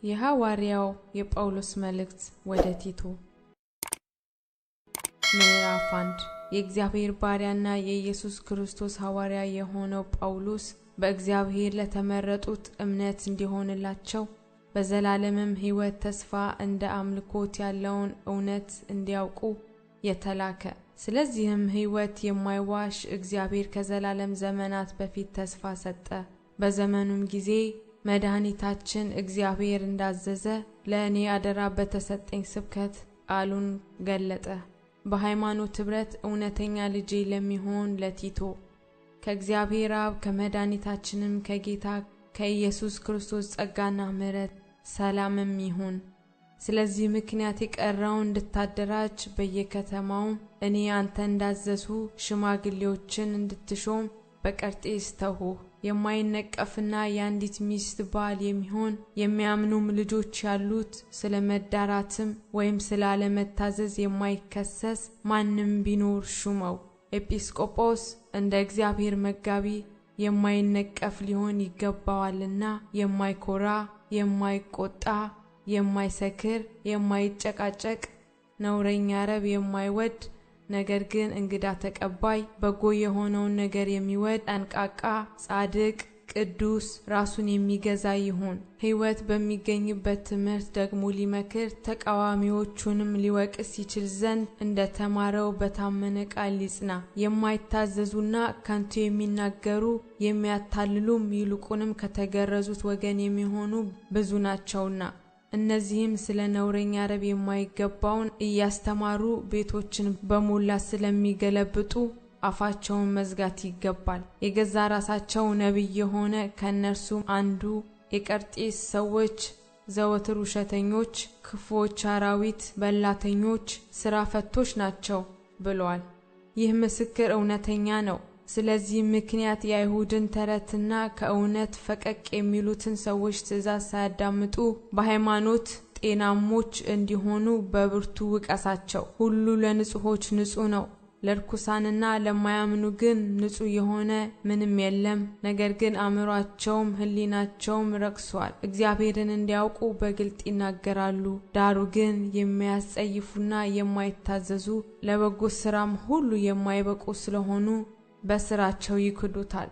የሐዋርያው የጳውሎስ መልእክት ወደ ቲቶ ምዕራፍ 1 የእግዚአብሔር ባሪያና የኢየሱስ ክርስቶስ ሐዋርያ የሆነው ጳውሎስ በእግዚአብሔር ለተመረጡት እምነት እንዲሆንላቸው በዘላለምም ሕይወት ተስፋ እንደ አምልኮት ያለውን እውነት እንዲያውቁ የተላከ። ስለዚህም ሕይወት የማይዋሽ እግዚአብሔር ከዘላለም ዘመናት በፊት ተስፋ ሰጠ። በዘመኑም ጊዜ መድኃኒታችን እግዚአብሔር እንዳዘዘ ለእኔ አደራ በተሰጠኝ ስብከት ቃሉን ገለጠ። በሃይማኖት ኅብረት እውነተኛ ልጄ ለሚሆን ለቲቶ ከእግዚአብሔር አብ ከመድኃኒታችንም ከጌታ ከኢየሱስ ክርስቶስ ጸጋና ምሕረት ሰላምም ይሁን። ስለዚህ ምክንያት የቀረውን እንድታደራጅ በየከተማው እኔ አንተ እንዳዘዝሁ ሽማግሌዎችን እንድትሾም በቀርጤስ ተውሁ። የማይነቀፍና የአንዲት ሚስት ባል የሚሆን የሚያምኑም ልጆች ያሉት ስለ መዳራትም ወይም ስለ አለመታዘዝ የማይከሰስ ማንም ቢኖር ሹመው። ኤጲስቆጶስ እንደ እግዚአብሔር መጋቢ የማይነቀፍ ሊሆን ይገባዋልና የማይኮራ፣ የማይቆጣ፣ የማይሰክር፣ የማይጨቃጨቅ፣ ነውረኛ ረብ የማይወድ ነገር ግን እንግዳ ተቀባይ፣ በጎ የሆነውን ነገር የሚወድ፣ ጠንቃቃ፣ ጻድቅ፣ ቅዱስ፣ ራሱን የሚገዛ ይሁን። ሕይወት በሚገኝበት ትምህርት ደግሞ ሊመክር ተቃዋሚዎቹንም ሊወቅስ ይችል ዘንድ እንደተማረው በታመነ ቃል ሊጽና። የማይታዘዙና ከንቱ የሚናገሩ የሚያታልሉም ይልቁንም ከተገረዙት ወገን የሚሆኑ ብዙ ናቸውና እነዚህም ስለ ነውረኛ ረብ የማይገባውን እያስተማሩ ቤቶችን በሞላ ስለሚገለብጡ አፋቸውን መዝጋት ይገባል። የገዛ ራሳቸው ነቢይ የሆነ ከእነርሱም አንዱ የቀርጤስ ሰዎች ዘወትር ውሸተኞች፣ ክፉዎች፣ አራዊት በላተኞች፣ ሥራ ፈቶች ናቸው ብሏል። ይህ ምስክር እውነተኛ ነው። ስለዚህ ምክንያት የአይሁድን ተረትና ከእውነት ፈቀቅ የሚሉትን ሰዎች ትእዛዝ ሳያዳምጡ በሃይማኖት ጤናሞች እንዲሆኑ በብርቱ ውቀሳቸው። ሁሉ ለንጹሖች ንጹሕ ነው፣ ለርኩሳንና ለማያምኑ ግን ንጹሕ የሆነ ምንም የለም። ነገር ግን አእምሮአቸውም ሕሊናቸውም ረክሷል። እግዚአብሔርን እንዲያውቁ በግልጥ ይናገራሉ። ዳሩ ግን የሚያስጸይፉና የማይታዘዙ ለበጎ ሥራም ሁሉ የማይበቁ ስለሆኑ በስራቸው ይክዱታል።